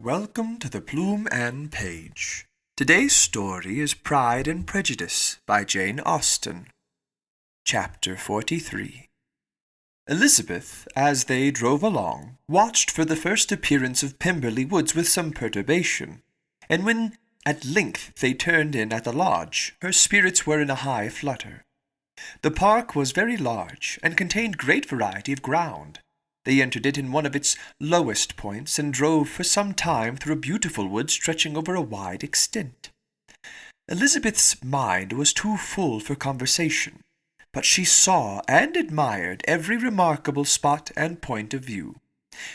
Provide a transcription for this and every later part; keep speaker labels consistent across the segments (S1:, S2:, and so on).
S1: Welcome to the Plume and page. Today's story is Pride and Prejudice by Jane Austen. Chapter 43. Elizabeth, as they drove along, watched for the first appearance of Pemberley Woods with some perturbation, and when at length they turned in at the lodge, her spirits were in a high flutter. The park was very large, and contained great variety of ground. They entered it in one of its lowest points, and drove for some time through a beautiful wood stretching over a wide extent. Elizabeth's mind was too full for conversation, but she saw and admired every remarkable spot and point of view.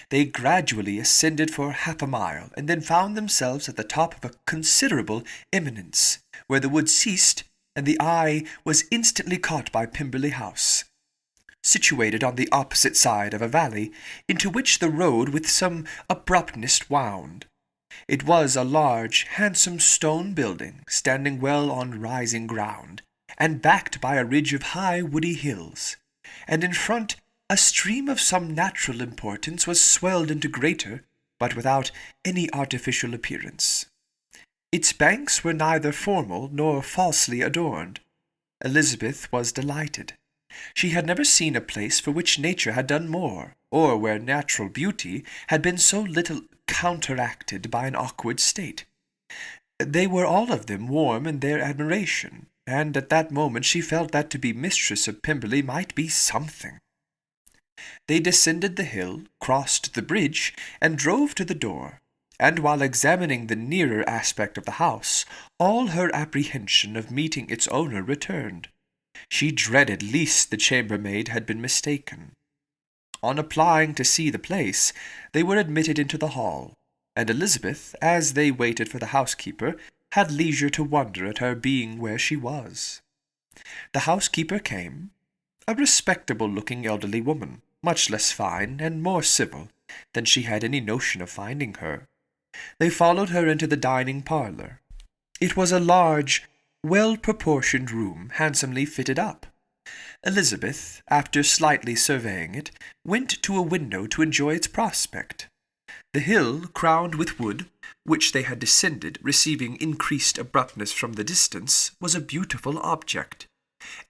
S1: They gradually ascended for half a mile, and then found themselves at the top of a considerable eminence, where the wood ceased, and the eye was instantly caught by Pemberley House, situated on the opposite side of a valley, into which the road with some abruptness wound. It was a large, handsome stone building, standing well on rising ground, and backed by a ridge of high woody hills, and in front a stream of some natural importance was swelled into greater, but without any artificial appearance. Its banks were neither formal nor falsely adorned. Elizabeth was delighted. She had never seen a place for which nature had done more, or where natural beauty had been so little counteracted by an awkward state. They were all of them warm in their admiration, and at that moment she felt that to be mistress of Pemberley might be something. They descended the hill, crossed the bridge, and drove to the door, and while examining the nearer aspect of the house, all her apprehension of meeting its owner returned. She dreaded lest the chambermaid had been mistaken. On applying to see the place, they were admitted into the hall, and Elizabeth, as they waited for the housekeeper, had leisure to wonder at her being where she was. The housekeeper came, a respectable-looking elderly woman, much less fine and more civil than she had any notion of finding her. They followed her into the dining parlour. It was a large, well-proportioned room, handsomely fitted up. Elizabeth, after slightly surveying it, went to a window to enjoy its prospect. The hill, crowned with wood, which they had descended, receiving increased abruptness from the distance, was a beautiful object.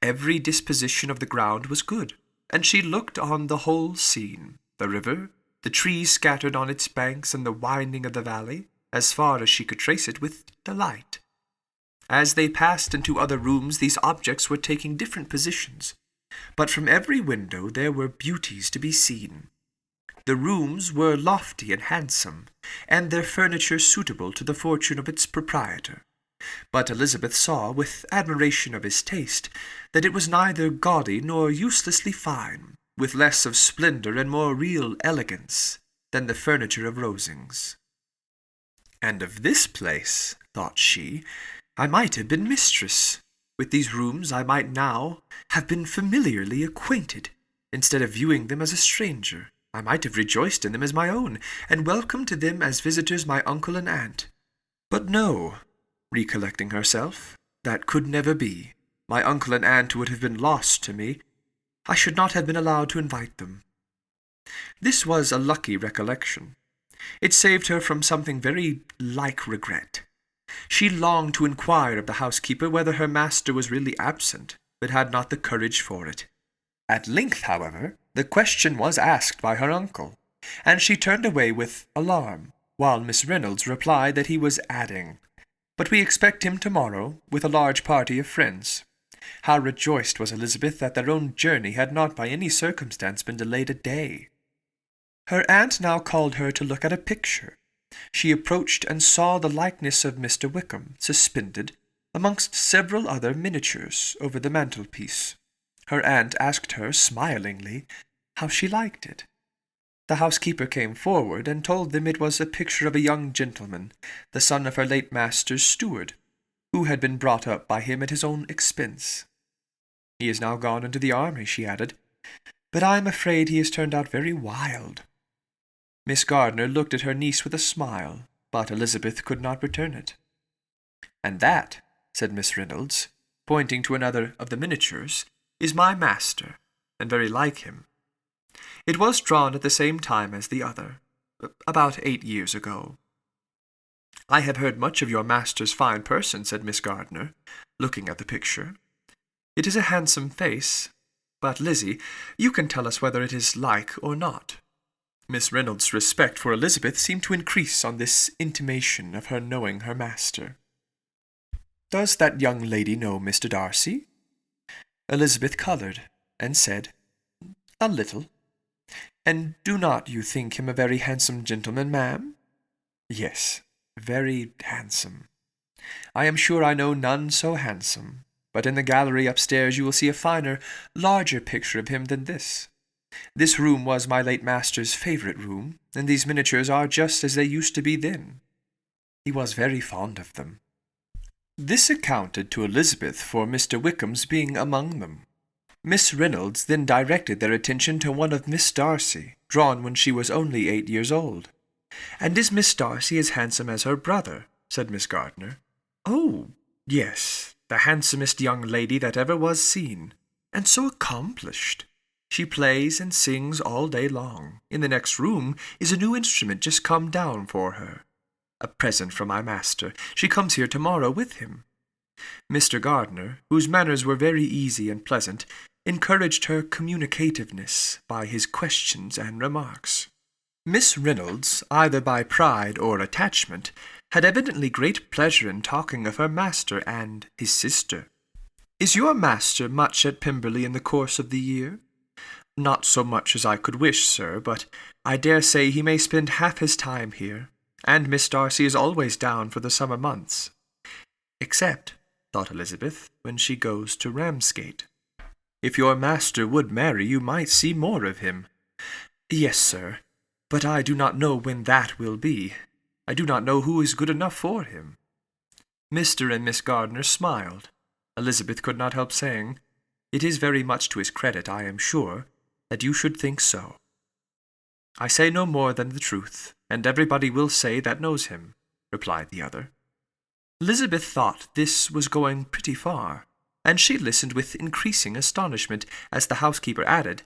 S1: Every disposition of the ground was good, and she looked on the whole scene, the river, the trees scattered on its banks, and the winding of the valley, as far as she could trace it, with delight. As they passed into other rooms, these objects were taking different positions, but from every window there were beauties to be seen. The rooms were lofty and handsome, and their furniture suitable to the fortune of its proprietor. But Elizabeth saw, with admiration of his taste, that it was neither gaudy nor uselessly fine, with less of splendour and more real elegance than the furniture of Rosings. And of this place, thought she, I might have been mistress. With these rooms I might now have been familiarly acquainted. Instead of viewing them as a stranger, I might have rejoiced in them as my own, and welcomed to them as visitors my uncle and aunt. But no, recollecting herself, that could never be. My uncle and aunt would have been lost to me. I should not have been allowed to invite them. This was a lucky recollection. It saved her from something very like regret. She longed to inquire of the housekeeper whether her master was really absent, but had not the courage for it. At length, however, the question was asked by her uncle, and she turned away with alarm, while Miss Reynolds replied that he was adding, "But we expect him tomorrow, with a large party of friends." How rejoiced was Elizabeth that their own journey had not by any circumstance been delayed a day. Her aunt now called her to look at a picture. She approached and saw the likeness of Mr. Wickham, suspended, amongst several other miniatures, over the mantelpiece. Her aunt asked her, smilingly, how she liked it. The housekeeper came forward and told them it was a picture of a young gentleman, the son of her late master's steward, who had been brought up by him at his own expense. He is now gone into the army, she added, but I am afraid he has turned out very wild. Miss Gardiner looked at her niece with a smile, but Elizabeth could not return it. And that, said Miss Reynolds, pointing to another of the miniatures, is my master, and very like him. It was drawn at the same time as the other, about 8 years ago. "I have heard much of your master's fine person," said Miss Gardner, looking at the picture. "It is a handsome face. But, Lizzie, you can tell us whether it is like or not." Miss Reynolds' respect for Elizabeth seemed to increase on this intimation of her knowing her master. "Does that young lady know Mr. Darcy?" Elizabeth coloured, and said, "A little." "And do not you think him a very handsome gentleman, ma'am?" "Yes, very handsome. I am sure I know none so handsome, but in the gallery upstairs you will see a finer, larger picture of him than this. This room was my late master's favourite room, and these miniatures are just as they used to be then. He was very fond of them." This accounted to Elizabeth for Mr. Wickham's being among them. Miss Reynolds then directed their attention to one of Miss Darcy, drawn when she was only 8 years old. "And is Miss Darcy as handsome as her brother?" said Miss Gardner. "Oh, yes, the handsomest young lady that ever was seen, and so accomplished. She plays and sings all day long. In the next room is a new instrument just come down for her. A present from my master. She comes here tomorrow with him." Mr. Gardner, whose manners were very easy and pleasant, encouraged her communicativeness by his questions and remarks. Miss Reynolds, either by pride or attachment, had evidently great pleasure in talking of her master and his sister. "Is your master much at Pemberley in the course of the year?" "Not so much as I could wish, sir, but I dare say he may spend half his time here, and Miss Darcy is always down for the summer months." "Except," thought Elizabeth, "when she goes to Ramsgate. If your master would marry, you might see more of him." "Yes, sir, but I do not know when that will be. I do not know who is good enough for him." Mr. and Miss Gardner smiled. Elizabeth could not help saying, "It is very much to his credit, I am sure, that you should think so." "I say no more than the truth, and everybody will say that knows him," replied the other. Elizabeth thought this was going pretty far, and she listened with increasing astonishment as the housekeeper added,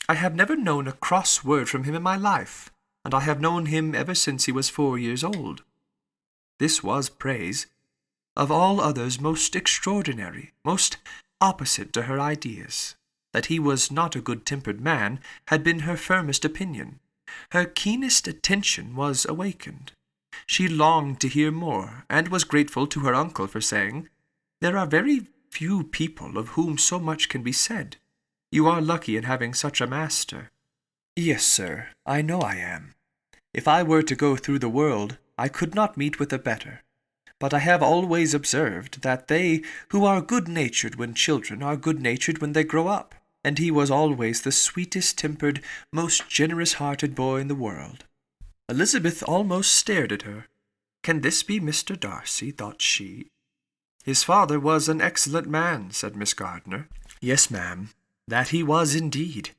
S1: "I have never known a cross word from him in my life, and I have known him ever since he was 4 years old." This was praise. Of all others most extraordinary, most opposite to her ideas. That he was not a good-tempered man had been her firmest opinion. Her keenest attention was awakened. She longed to hear more, and was grateful to her uncle for saying, "There are very few people of whom so much can be said. You are lucky in having such a master." "Yes, sir, I know I am. If I were to go through the world, I could not meet with a better. But I have always observed that they who are good-natured when children are good-natured when they grow up, and he was always the sweetest-tempered, most generous-hearted boy in the world." Elizabeth almost stared at her. "Can this be Mr. Darcy?" thought she. "His father was an excellent man," said Miss Gardner. "Yes, ma'am, that he was indeed.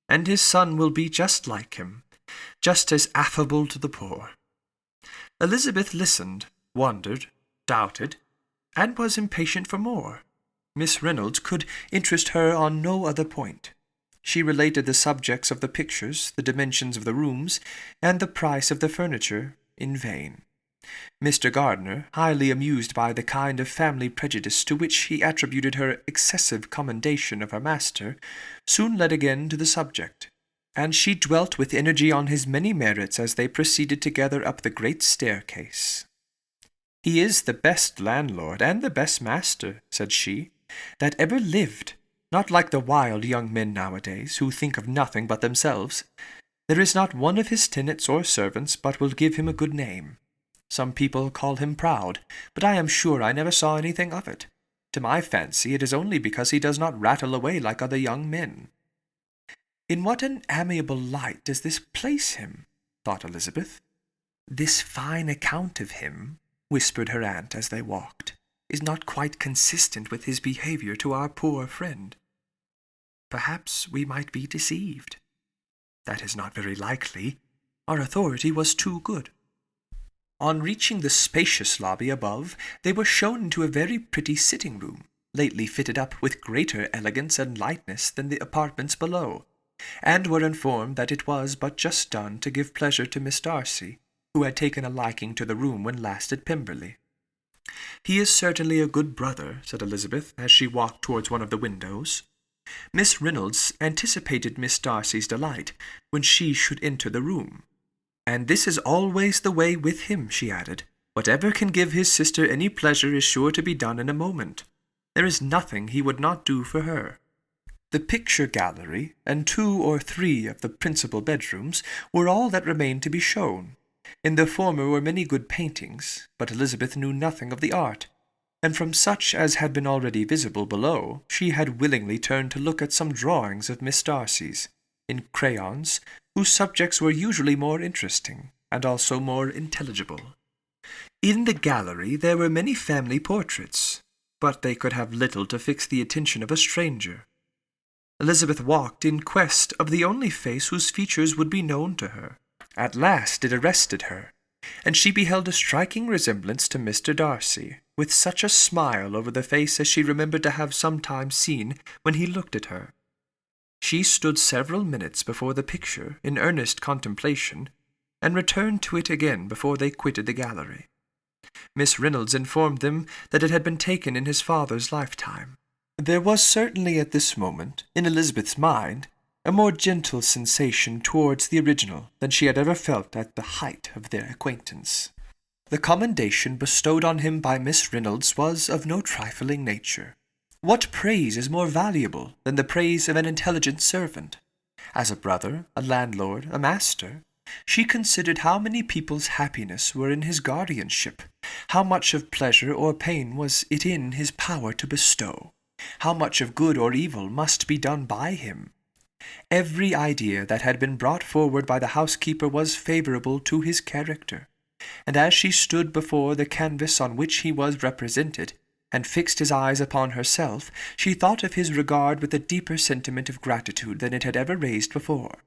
S1: And his son will be just like him, just as affable to the poor." Elizabeth listened, wondered, doubted, and was impatient for more. Miss Reynolds could interest her on no other point. She related the subjects of the pictures, the dimensions of the rooms, and the price of the furniture, in vain. Mr. Gardner, highly amused by the kind of family prejudice to which he attributed her excessive commendation of her master, soon led again to the subject, and she dwelt with energy on his many merits as they proceeded together up the great staircase. "He is the best landlord and the best master," said she, "that ever lived, not like the wild young men nowadays, who think of nothing but themselves. There is not one of his tenants or servants but will give him a good name. Some people call him proud, but I am sure I never saw anything of it. To my fancy it is only because he does not rattle away like other young men." "In what an amiable light does this place him?" thought Elizabeth. "This fine account of him," whispered her aunt as they walked, "is not quite consistent with his behaviour to our poor friend. Perhaps we might be deceived. That is not very likely. Our authority was too good." On reaching the spacious lobby above, they were shown into a very pretty sitting-room, lately fitted up with greater elegance and lightness than the apartments below, and were informed that it was but just done to give pleasure to Miss Darcy, who had taken a liking to the room when last at Pemberley. "He is certainly a good brother," said Elizabeth, as she walked towards one of the windows. Miss Reynolds anticipated Miss Darcy's delight when she should enter the room. "And this is always the way with him," she added. "Whatever can give his sister any pleasure is sure to be done in a moment. There is nothing he would not do for her." The picture gallery and 2 or 3 of the principal bedrooms were all that remained to be shown. In the former were many good paintings, but Elizabeth knew nothing of the art, and from such as had been already visible below, she had willingly turned to look at some drawings of Miss Darcy's, in crayons, whose subjects were usually more interesting, and also more intelligible. In the gallery there were many family portraits, but they could have little to fix the attention of a stranger. Elizabeth walked in quest of the only face whose features would be known to her. At last it arrested her, and she beheld a striking resemblance to Mr. Darcy, with such a smile over the face as she remembered to have sometimes seen when he looked at her. She stood several minutes before the picture in earnest contemplation, and returned to it again before they quitted the gallery. Miss Reynolds informed them that it had been taken in his father's lifetime. There was certainly at this moment, in Elizabeth's mind, a more gentle sensation towards the original than she had ever felt at the height of their acquaintance. The commendation bestowed on him by Miss Reynolds was of no trifling nature. What praise is more valuable than the praise of an intelligent servant? As a brother, a landlord, a master, she considered how many people's happiness were in his guardianship, how much of pleasure or pain was it in his power to bestow, how much of good or evil must be done by him. Every idea that had been brought forward by the housekeeper was favourable to his character, and as she stood before the canvas on which he was represented, and fixed his eyes upon herself, she thought of his regard with a deeper sentiment of gratitude than it had ever raised before.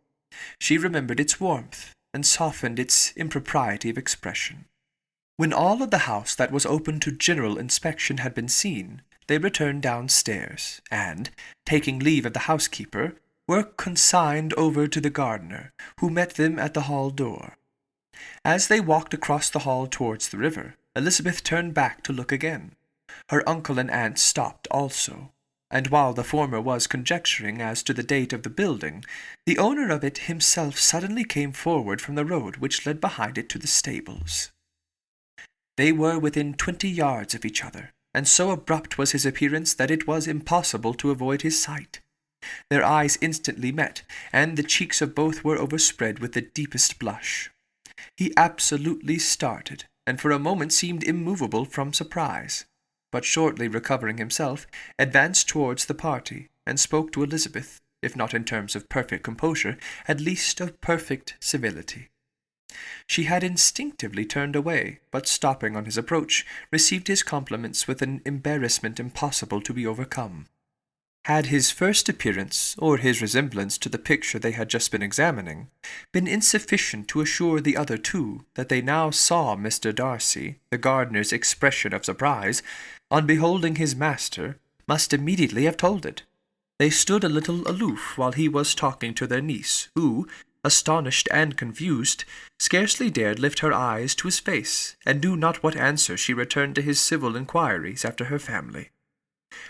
S1: She remembered its warmth, and softened its impropriety of expression. When all of the house that was open to general inspection had been seen, they returned downstairs, and, taking leave of the housekeeper, were consigned over to the gardener, who met them at the hall door. As they walked across the hall towards the river, Elizabeth turned back to look again. Her uncle and aunt stopped also, and while the former was conjecturing as to the date of the building, the owner of it himself suddenly came forward from the road which led behind it to the stables. They were within 20 yards of each other, and so abrupt was his appearance that it was impossible to avoid his sight. Their eyes instantly met, and the cheeks of both were overspread with the deepest blush. He absolutely started, and for a moment seemed immovable from surprise, but shortly recovering himself, advanced towards the party, and spoke to Elizabeth, if not in terms of perfect composure, at least of perfect civility. She had instinctively turned away, but stopping on his approach, received his compliments with an embarrassment impossible to be overcome. Had his first appearance, or his resemblance to the picture they had just been examining, been insufficient to assure the other two that they now saw Mr. Darcy, the gardener's expression of surprise, on beholding his master, must immediately have told it. They stood a little aloof while he was talking to their niece, who, astonished and confused, scarcely dared lift her eyes to his face, and knew not what answer she returned to his civil inquiries after her family.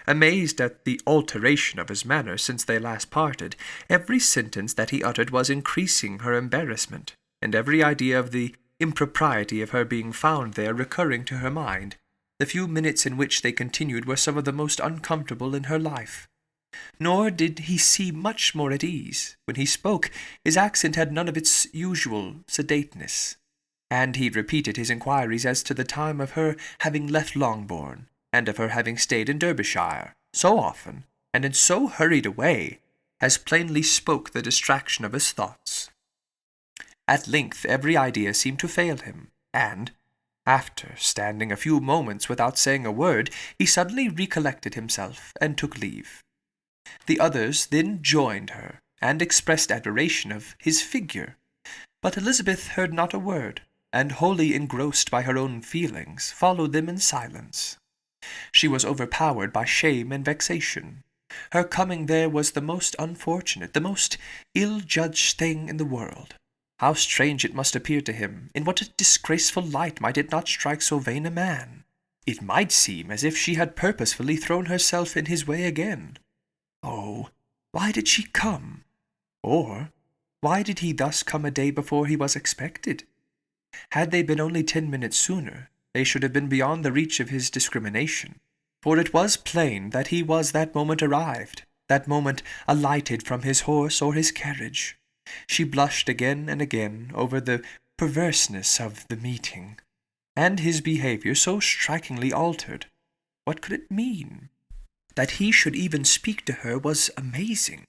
S1: Amazed at the alteration of his manner since they last parted, every sentence that he uttered was increasing her embarrassment, and every idea of the impropriety of her being found there recurring to her mind. The few minutes in which they continued were some of the most uncomfortable in her life. Nor did he seem much more at ease. When he spoke, his accent had none of its usual sedateness, and he repeated his inquiries as to the time of her having left Longbourn, and of her having stayed in Derbyshire, so often, and in so hurried a way, as plainly spoke the distraction of his thoughts. At length every idea seemed to fail him, and, after standing a few moments without saying a word, he suddenly recollected himself, and took leave. The others then joined her, and expressed admiration of his figure, but Elizabeth heard not a word, and wholly engrossed by her own feelings, followed them in silence. She was overpowered by shame and vexation. Her coming there was the most unfortunate, the most ill-judged thing in the world. How strange it must appear to him! In what a disgraceful light might it not strike so vain a man! It might seem as if she had purposefully thrown herself in his way again. Oh, why did she come? Or why did he thus come a day before he was expected? Had they been only 10 minutes sooner, they should have been beyond the reach of his discrimination, for it was plain that he was that moment arrived, that moment alighted from his horse or his carriage. She blushed again and again over the perverseness of the meeting, and his behavior so strikingly altered. What could it mean? That he should even speak to her was amazing.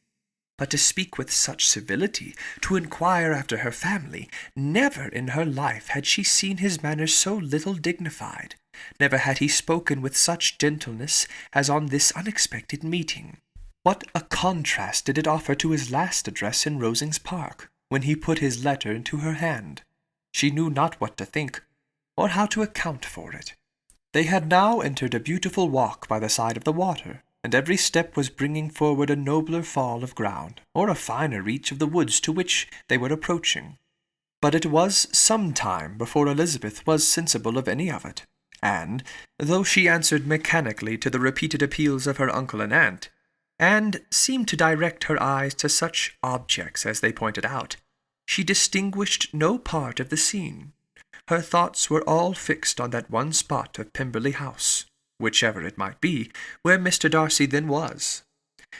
S1: But to speak with such civility, to inquire after her family, never in her life had she seen his manners so little dignified. Never had he spoken with such gentleness as on this unexpected meeting. What a contrast did it offer to his last address in Rosings Park, when he put his letter into her hand. She knew not what to think, or how to account for it. They had now entered a beautiful walk by the side of the water, and every step was bringing forward a nobler fall of ground, or a finer reach of the woods to which they were approaching. But it was some time before Elizabeth was sensible of any of it, and, though she answered mechanically to the repeated appeals of her uncle and aunt, and seemed to direct her eyes to such objects as they pointed out, she distinguished no part of the scene. Her thoughts were all fixed on that one spot of Pemberley House, whichever it might be, where Mr. Darcy then was.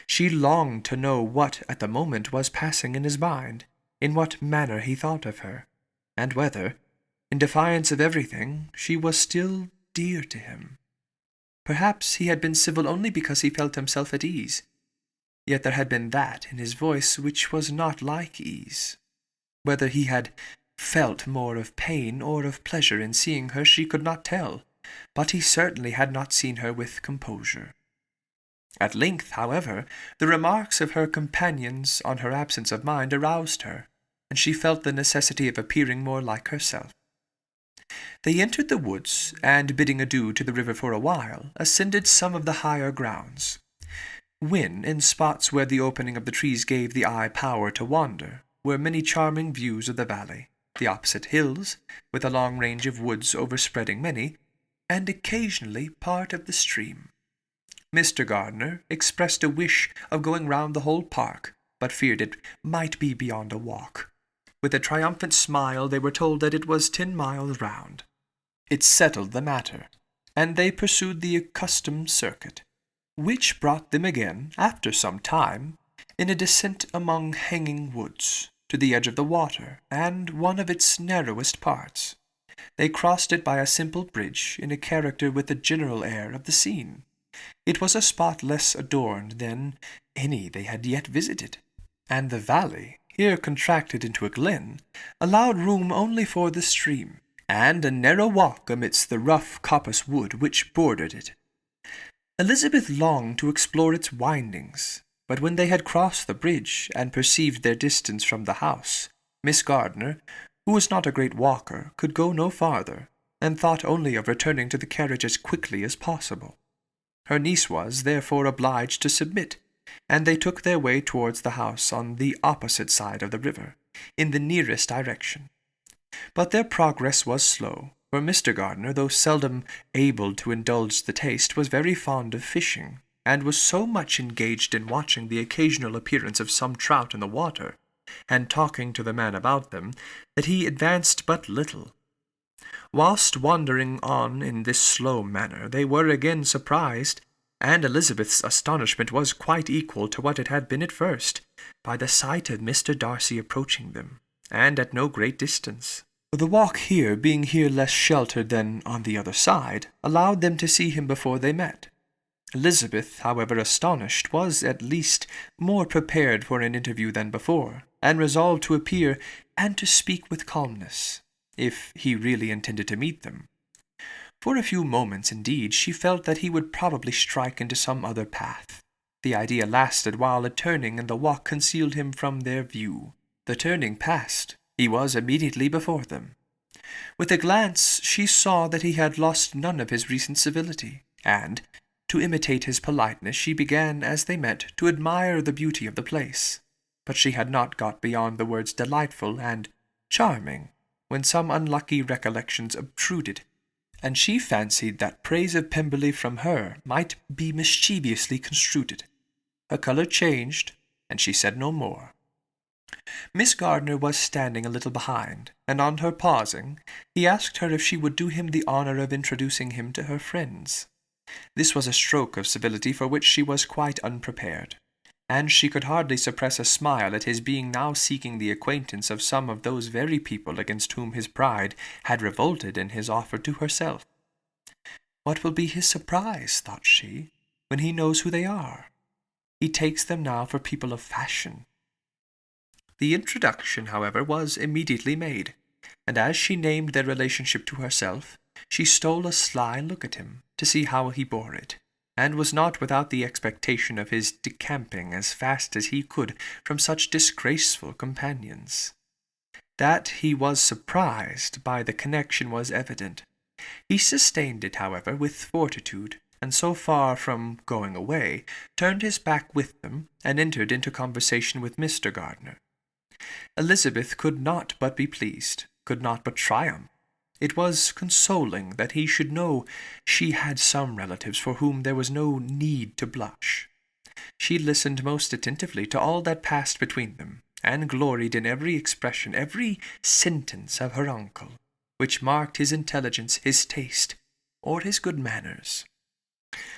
S1: She longed to know what at the moment was passing in his mind, in what manner he thought of her, and whether, in defiance of everything, she was still dear to him. Perhaps he had been civil only because he felt himself at ease, yet there had been that in his voice which was not like ease. Whether he had felt more of pain or of pleasure in seeing her she could not tell, but he certainly had not seen her with composure. At length, however, the remarks of her companions on her absence of mind aroused her, and she felt the necessity of appearing more like herself. They entered the woods, and bidding adieu to the river for a while, ascended some of the higher grounds. When, in spots where the opening of the trees gave the eye power to wander, were many charming views of the valley, the opposite hills, with a long range of woods overspreading many, and occasionally part of the stream. Mr. Gardiner expressed a wish of going round the whole park, but feared it might be beyond a walk. With a triumphant smile they were told that it was 10 miles round. It settled the matter, and they pursued the accustomed circuit, which brought them again, after some time, in a descent among hanging woods, to the edge of the water, and one of its narrowest parts. They crossed it by a simple bridge, in a character with the general air of the scene. It was a spot less adorned than any they had yet visited, and the valley, here contracted into a glen, allowed room only for the stream, and a narrow walk amidst the rough coppice wood which bordered it. Elizabeth longed to explore its windings, but when they had crossed the bridge and perceived their distance from the house, Miss Gardiner, who was not a great walker, could go no farther, and thought only of returning to the carriage as quickly as possible. Her niece was, therefore, obliged to submit, and they took their way towards the house on the opposite side of the river, in the nearest direction. But their progress was slow, for Mr. Gardiner, though seldom able to indulge the taste, was very fond of fishing, and was so much engaged in watching the occasional appearance of some trout in the water, and talking to the man about them, that he advanced but little. Whilst wandering on in this slow manner, they were again surprised, and Elizabeth's astonishment was quite equal to what it had been at first, by the sight of Mr. Darcy approaching them, and at no great distance. The walk here, being less sheltered than on the other side, allowed them to see him before they met. Elizabeth, however astonished, was at least more prepared for an interview than before, and resolved to appear and to speak with calmness, if he really intended to meet them. For a few moments, indeed, she felt that he would probably strike into some other path. The idea lasted while a turning in the walk concealed him from their view. The turning past, he was immediately before them. With a glance she saw that he had lost none of his recent civility, and, to imitate his politeness, she began, as they met, to admire the beauty of the place. But she had not got beyond the words delightful and charming, when some unlucky recollections obtruded, and she fancied that praise of Pemberley from her might be mischievously construed. Her colour changed, and she said no more. Miss Gardner was standing a little behind, and on her pausing, he asked her if she would do him the honour of introducing him to her friends. This was a stroke of civility for which she was quite unprepared, and she could hardly suppress a smile at his being now seeking the acquaintance of some of those very people against whom his pride had revolted in his offer to herself. What will be his surprise, thought she, when he knows who they are? He takes them now for people of fashion. The introduction, however, was immediately made, and as she named their relationship to herself, she stole a sly look at him to see how he bore it, and was not without the expectation of his decamping as fast as he could from such disgraceful companions. That he was surprised by the connection was evident. He sustained it, however, with fortitude, and so far from going away, turned his back with them, and entered into conversation with Mr. Gardner. Elizabeth could not but be pleased, could not but triumph. It was consoling that he should know she had some relatives for whom there was no need to blush. She listened most attentively to all that passed between them, and gloried in every expression, every sentence of her uncle, which marked his intelligence, his taste, or his good manners.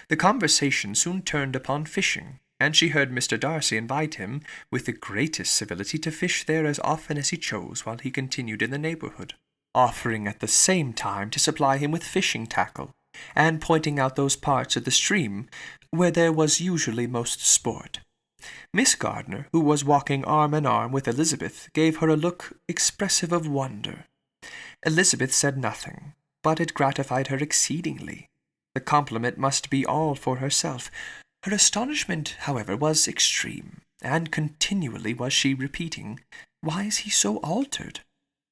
S1: The conversation soon turned upon fishing, and she heard Mr. Darcy invite him with the greatest civility to fish there as often as he chose while he continued in the neighbourhood, offering at the same time to supply him with fishing tackle, and pointing out those parts of the stream where there was usually most sport. Miss Gardner, who was walking arm in arm with Elizabeth, gave her a look expressive of wonder. Elizabeth said nothing, but it gratified her exceedingly. The compliment must be all for herself. Her astonishment, however, was extreme, and continually was she repeating, "Why is he so altered?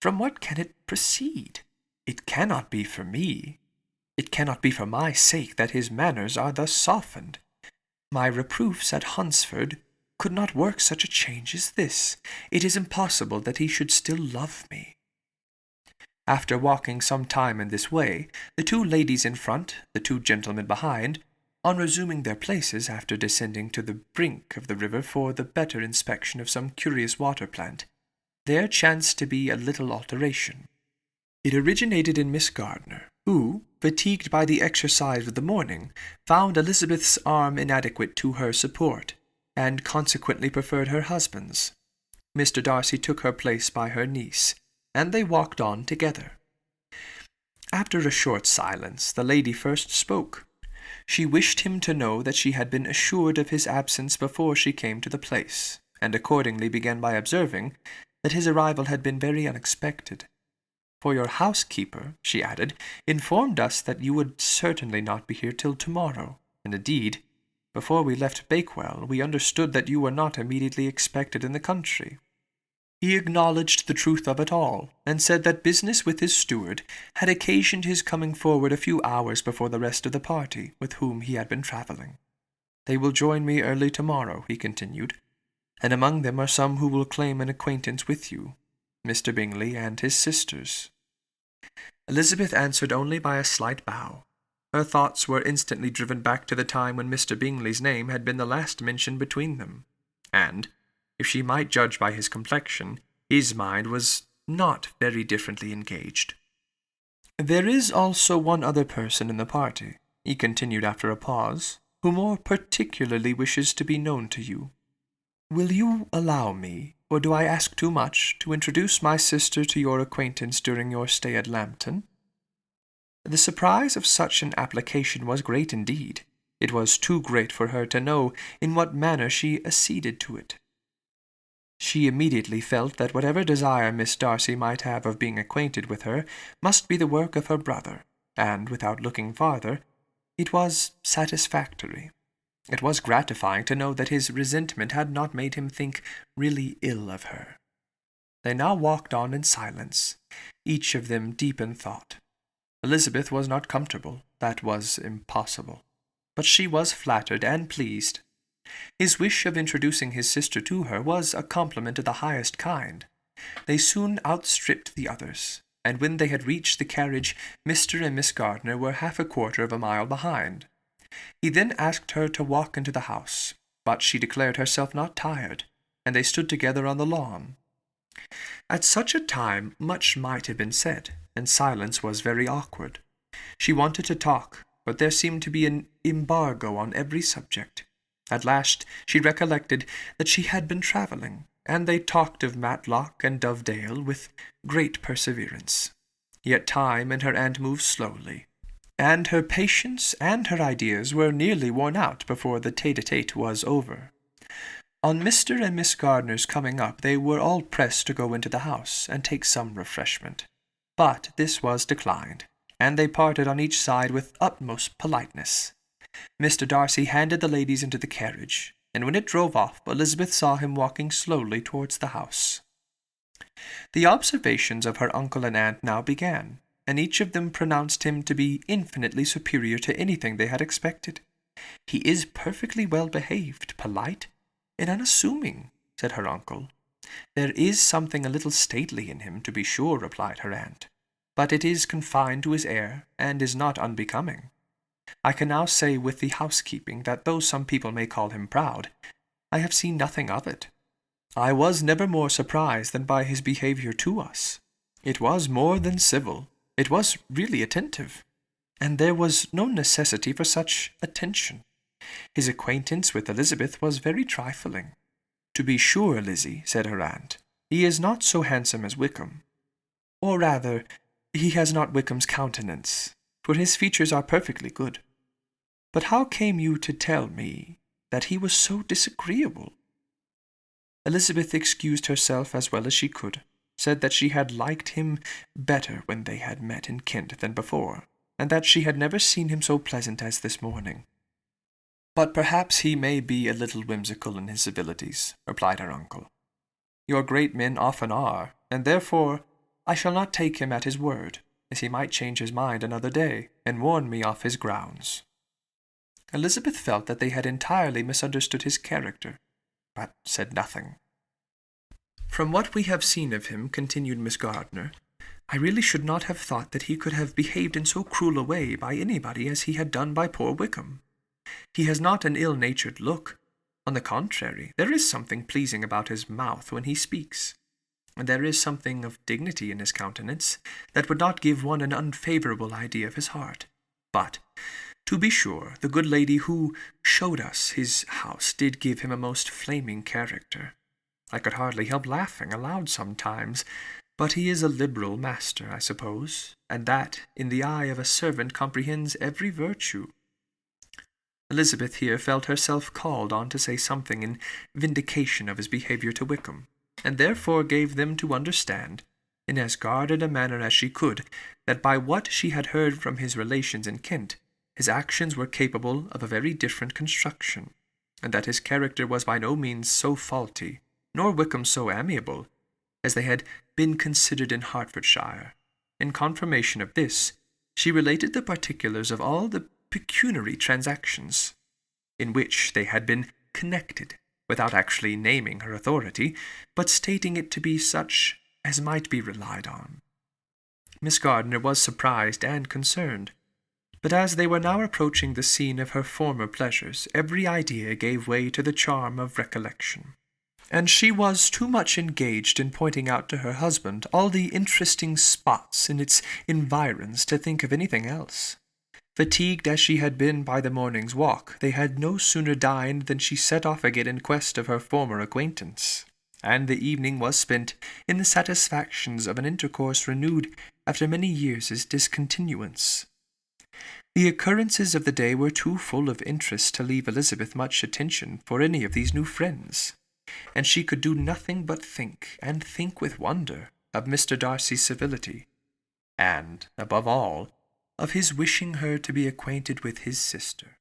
S1: From what can it proceed? It cannot be for me. It cannot be for my sake that his manners are thus softened. My reproofs at Hunsford could not work such a change as this. It is impossible that he should still love me." After walking some time in this way, the two ladies in front, the two gentlemen behind, on resuming their places after descending to the brink of the river for the better inspection of some curious water plant, there chanced to be a little alteration. It originated in Miss Gardner, who, fatigued by the exercise of the morning, found Elizabeth's arm inadequate to her support, and consequently preferred her husband's. Mr. Darcy took her place by her niece, and they walked on together. After a short silence, the lady first spoke. She wished him to know that she had been assured of his absence before she came to the place, and accordingly began by observing that his arrival had been very unexpected. "For your housekeeper," she added, "informed us that you would certainly not be here till tomorrow, and indeed, before we left Bakewell, we understood that you were not immediately expected in the country." He acknowledged the truth of it all, and said that business with his steward had occasioned his coming forward a few hours before the rest of the party with whom he had been travelling. "They will join me early tomorrow," he continued, "and among them are some who will claim an acquaintance with you, Mr. Bingley and his sisters." Elizabeth answered only by a slight bow. Her thoughts were instantly driven back to the time when Mr. Bingley's name had been the last mentioned between them, and, if she might judge by his complexion, his mind was not very differently engaged. "There is also one other person in the party," he continued after a pause, "who more particularly wishes to be known to you. Will you allow me, or do I ask too much, to introduce my sister to your acquaintance during your stay at Lambton?" The surprise of such an application was great indeed. It was too great for her to know in what manner she acceded to it. She immediately felt that whatever desire Miss Darcy might have of being acquainted with her must be the work of her brother, and, without looking farther, it was satisfactory. It was gratifying to know that his resentment had not made him think really ill of her. They now walked on in silence, each of them deep in thought. Elizabeth was not comfortable, that was impossible, but she was flattered and pleased. His wish of introducing his sister to her was a compliment of the highest kind, They soon outstripped the others, and when they had reached the carriage, Mr. and Miss Gardner were half a quarter of a mile behind. He then asked her to walk into the house, but she declared herself not tired, and they stood together on the lawn. At such a time much might have been said, and silence was very awkward. She wanted to talk, but there seemed to be an embargo on every subject. At last she recollected that she had been travelling, and they talked of Matlock and Dovedale with great perseverance. Yet time and her aunt moved slowly, and her patience and her ideas were nearly worn out before the tete-a-tete was over. On Mr. and Miss Gardner's coming up, they were all pressed to go into the house and take some refreshment. But this was declined, and they parted on each side with utmost politeness. Mr. Darcy handed the ladies into the carriage, and when it drove off, Elizabeth saw him walking slowly towards the house. The observations of her uncle and aunt now began, and each of them pronounced him to be infinitely superior to anything they had expected. "He is perfectly well behaved, polite, and unassuming," said her uncle. "There is something a little stately in him, to be sure," replied her aunt, "but it is confined to his air, and is not unbecoming. I can now say with the housekeeping that though some people may call him proud, I have seen nothing of it. I was never more surprised than by his behaviour to us. It was more than civil, it was really attentive, and there was no necessity for such attention. His acquaintance with Elizabeth was very trifling." "To be sure, Lizzie," said her aunt, "he is not so handsome as Wickham. Or rather, he has not Wickham's countenance, for his features are perfectly good. But how came you to tell me that he was so disagreeable?" Elizabeth excused herself as well as she could, said that she had liked him better when they had met in Kent than before, and that she had never seen him so pleasant as this morning. "But perhaps he may be a little whimsical in his civilities," replied her uncle. "Your great men often are, and therefore I shall not take him at his word, as he might change his mind another day, and warn me off his grounds." Elizabeth felt that they had entirely misunderstood his character, but said nothing. "From what we have seen of him," continued Miss Gardner, "I really should not have thought that he could have behaved in so cruel a way by anybody as he had done by poor Wickham. He has not an ill-natured look. On the contrary, there is something pleasing about his mouth when he speaks, and there is something of dignity in his countenance that would not give one an unfavourable idea of his heart. But, to be sure, the good lady who showed us his house did give him a most flaming character. I could hardly help laughing aloud sometimes, but he is a liberal master, I suppose, and that, in the eye of a servant, comprehends every virtue." Elizabeth here felt herself called on to say something in vindication of his behaviour to Wickham, and therefore gave them to understand, in as guarded a manner as she could, that by what she had heard from his relations in Kent, his actions were capable of a very different construction, and that his character was by no means so faulty, nor Wickham so amiable, as they had been considered in Hertfordshire. In confirmation of this, she related the particulars of all the pecuniary transactions in which they had been connected, without actually naming her authority, but stating it to be such as might be relied on. Miss Gardner was surprised and concerned, but as they were now approaching the scene of her former pleasures, every idea gave way to the charm of recollection, and she was too much engaged in pointing out to her husband all the interesting spots in its environs to think of anything else. Fatigued as she had been by the morning's walk, they had no sooner dined than she set off again in quest of her former acquaintance, and the evening was spent in the satisfactions of an intercourse renewed after many years' discontinuance. The occurrences of the day were too full of interest to leave Elizabeth much attention for any of these new friends, and she could do nothing but think, and think with wonder, of Mr. Darcy's civility, and, above all, of his wishing her to be acquainted with his sister.